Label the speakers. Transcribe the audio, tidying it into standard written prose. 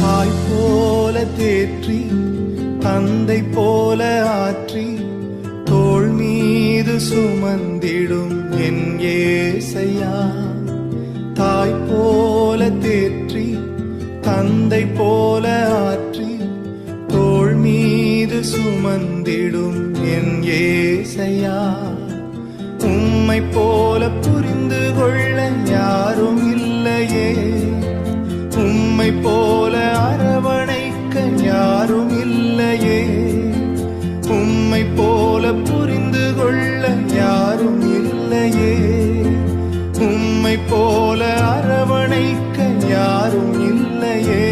Speaker 1: தாய் போல தேற்றி தந்தை போல ஆற்றி தோள் மீது சுமந்திடும் என் ஏசையா. தாய் போல தேற்றி தந்தை போல ஆற்றி தோள் மீது சுமந்திடும் என் ஏசையா. உம்மை போல புரிந்து கொள்ள யாரும் இல்லையே, உம்மை போல அரவணைக்க யாரும் இல்லையே, உம்மை போல புரிந்து கொள்ள யாரும் இல்லையே, உம்மை போல அரவணைக்க யாரும் இல்லையே.